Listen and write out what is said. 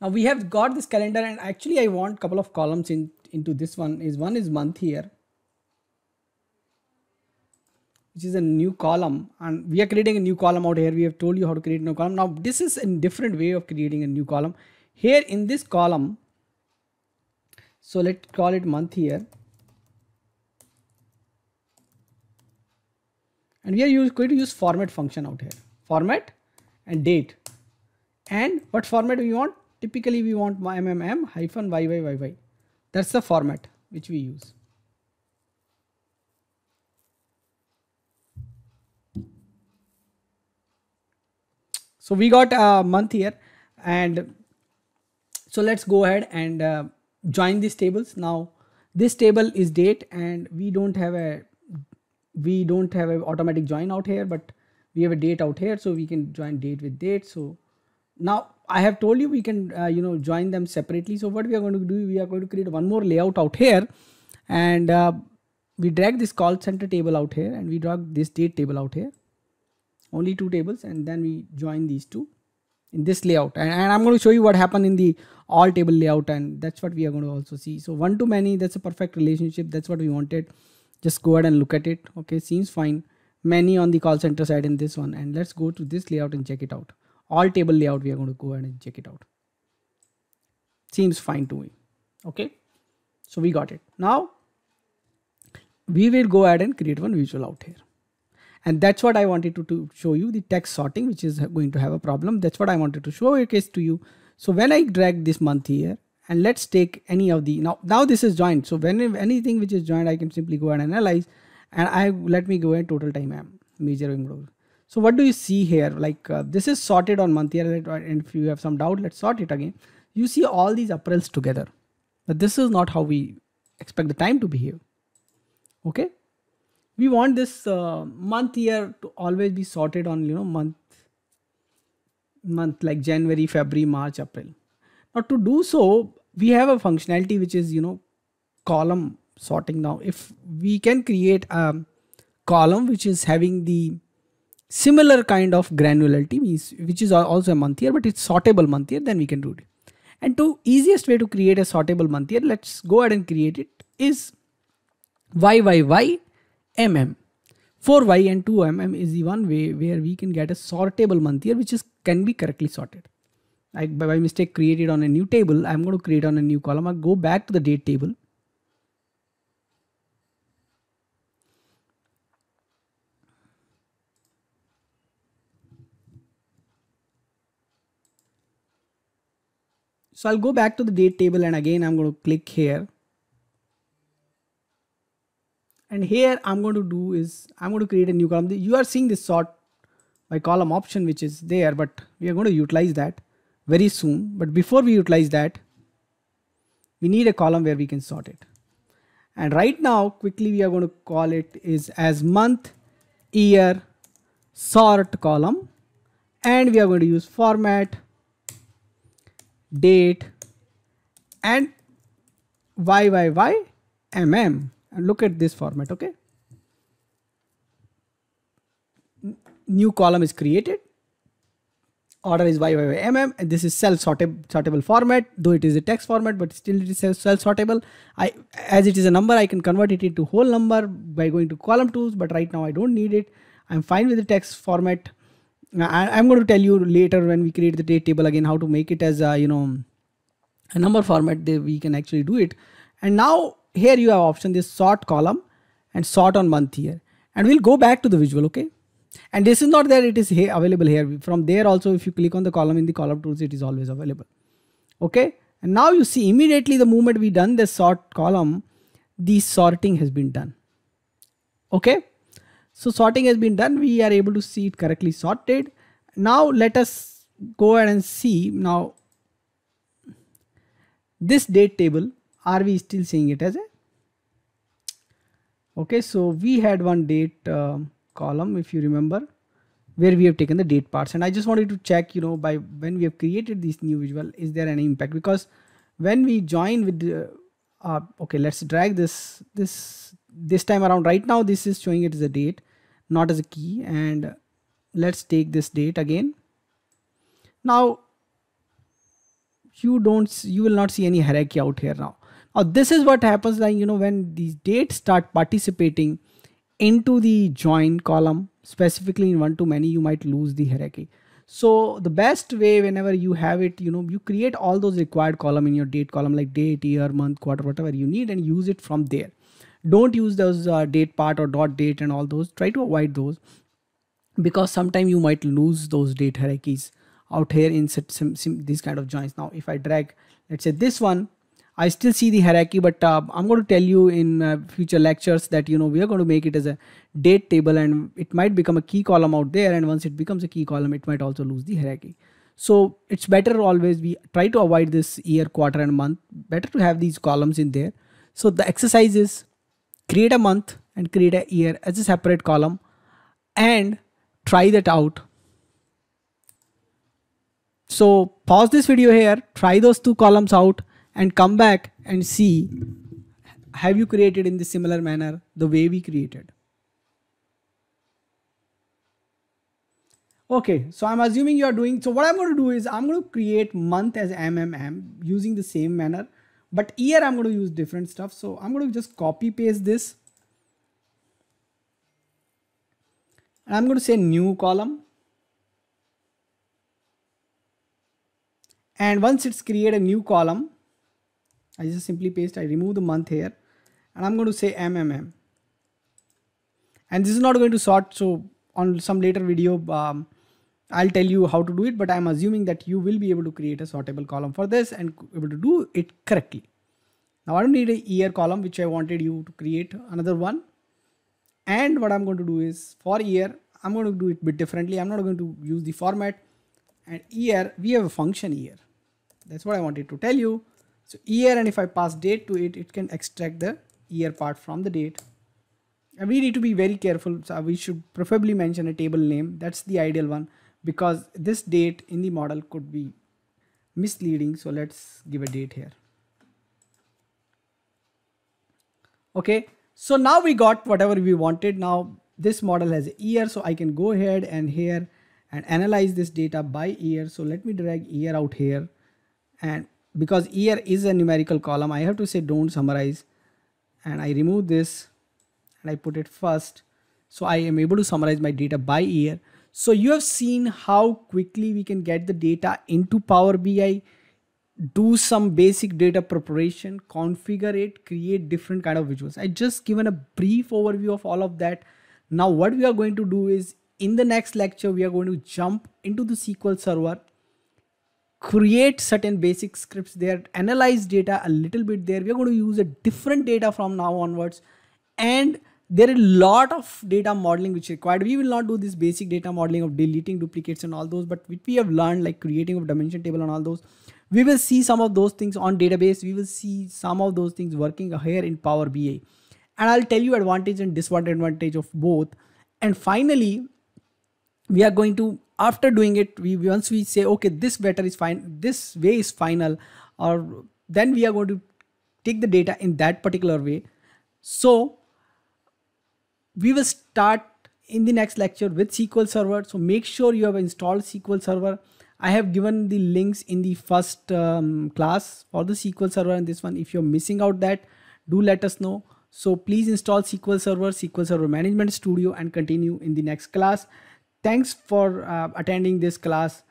Now we have got this calendar, and actually I want couple of columns into this one is month here, which is a new column, and we are creating a new column out here. We have told you how to create a new column. Now this is a different way of creating a new column here in this column. So let's call it month here, and we are going to use format function out here, format and date. And what format we want? Typically we want mmm hyphen yyyy. That's the format which we use. So we got a month here, and so let's go ahead and join these tables. Now this table is date, and we don't have a automatic join out here, but we have a date out here, so we can join date with date. So now I have told you we can join them separately. So what we are going to do, we are going to create one more layout out here, and we drag this call center table out here, and we drag this date table out here, only two tables, and then we join these two in this layout. And I'm going to show you what happened in the all table layout, and that's what we are going to also see. So one to many, that's a perfect relationship. That's what we wanted. Just go ahead and look at it. Okay, seems fine. Many on the call center side in this one, and let's go to this layout and check it out. All table layout, we are going to go ahead and check it out. Seems fine to me. Okay, so we got it. Now we will go ahead and create one visual out here, and that's what I wanted to show you, the text sorting, which is going to have a problem. That's what I wanted to show a case to you. So when I drag this month here, and let's take any of the, now this is joined. So when anything which is joined, I can simply go ahead and analyze, and let me go ahead total time am major. So what do you see here? Like this is sorted on month here, and if you have some doubt, let's sort it again. You see all these Aprils together, but this is not how we expect the time to behave. Okay, we want this month here to always be sorted on month like January, February, March, April. Now to do so, we have a functionality which is column sorting. Now if we can create a column which is having the similar kind of granularity, means which is also a month here, but it's sortable month here, then we can do it. And to easiest way to create a sortable month here, let's go ahead and create it, is YYYMM. 4Y and 2MM is the one way where we can get a sortable month here, which can be correctly sorted. I by mistake created on a new table. I'm going to create on a new column. I'll go back to the date table. So I'll go back to the date table, and again I'm going to click here. And here I'm going to do is I'm going to create a new column. You are seeing this sort by column option which is there, but we are going to utilize that very soon. But before we utilize that, we need a column where we can sort it. And right now, quickly we are going to call it is as month, year, sort column, and we are going to use format, date, and YYYMM. And look at this format. Okay, new column is created, order is YYYMM, and this is cell sortable format, though it is a text format, but still it is cell sortable. As it is a number, I can convert it into whole number by going to column tools, but right now I don't need it. I'm fine with the text format. I'm going to tell you later when we create the date table again how to make it as a number format. We can actually do it. And now here you have option this sort column and sort on month here, and we'll go back to the visual. Okay, and this is not there, it is here available here. From there also, if you click on the column in the column tools, it is always available. Okay, and now you see immediately the moment we done the sort column, the sorting has been done. Okay, so sorting has been done. We are able to see it correctly sorted. Now let us go ahead and see now this date table. Are we still seeing it as a okay? So we had one date column, if you remember, where we have taken the date parts, and I just wanted to check by when we have created this new visual, is there any impact? Because when we join with the okay, let's drag this time around. Right now this is showing it as a date, not as a key, and let's take this date again. Now you will not see any hierarchy out here now. Now this is what happens, like, when these dates start participating into the join column, specifically in one to many, you might lose the hierarchy. So the best way, whenever you have it, you create all those required column in your date column, like date, year, month, quarter, whatever you need, and use it from there. Don't use those date part or dot date and all those. Try to avoid those, because sometimes you might lose those date hierarchies out here in these kind of joins. Now if I drag, let's say this one, I still see the hierarchy, but I'm going to tell you in future lectures that we are going to make it as a date table, and it might become a key column out there, and once it becomes a key column, it might also lose the hierarchy. So it's better always we try to avoid this year, quarter and month. Better to have these columns in there. So the exercise is create a month and create a year as a separate column, and try that out. So pause this video here, try those two columns out, and come back and see, have you created in the similar manner the way we created. Okay, so I'm assuming you are doing, so what I'm going to do is I'm going to create month as MMM using the same manner, but year I'm going to use different stuff. So I'm going to just copy paste this, and I'm going to say new column. And once it's create a new column, I just simply paste, I remove the month here, and I'm going to say MMM. And this is not going to sort, so on some later video, I'll tell you how to do it, but I'm assuming that you will be able to create a sortable column for this and able to do it correctly. Now I don't need a year column, which I wanted you to create another one. And what I'm going to do is for year, I'm going to do it a bit differently. I'm not going to use the format. And year, we have a function year. That's what I wanted to tell you. So year, and if I pass date to it, it can extract the year part from the date. And we need to be very careful. So we should preferably mention a table name. That's the ideal one, because this date in the model could be misleading. So let's give a date here. Okay, so now we got whatever we wanted. Now this model has a year, so I can go ahead and here and analyze this data by year. So let me drag year out here, and because year is a numerical column, I have to say don't summarize, and I remove this and I put it first, so I am able to summarize my data by year. So you have seen how quickly we can get the data into Power BI, do some basic data preparation, configure it, create different kind of visuals. I just given a brief overview of all of that. Now what we are going to do is, in the next lecture, we are going to jump into the SQL Server, create certain basic scripts there, analyze data a little bit there. We are going to use a different data from now onwards, and there is a lot of data modeling which is required. We will not do this basic data modeling of deleting duplicates and all those, but which we have learned, like creating a dimension table and all those. We will see some of those things on database. We will see some of those things working here in Power BI, and I'll tell you advantage and disadvantage of both. And finally, we are going to, after doing it, once we say, okay, this better is fine, this way is final, or then we are going to take the data in that particular way. So we will start in the next lecture with SQL Server. So make sure you have installed SQL Server. I have given the links in the first class for the SQL Server and this one. If you're missing out that, do let us know. So please install SQL Server, SQL Server Management Studio, and continue in the next class. Thanks for attending this class.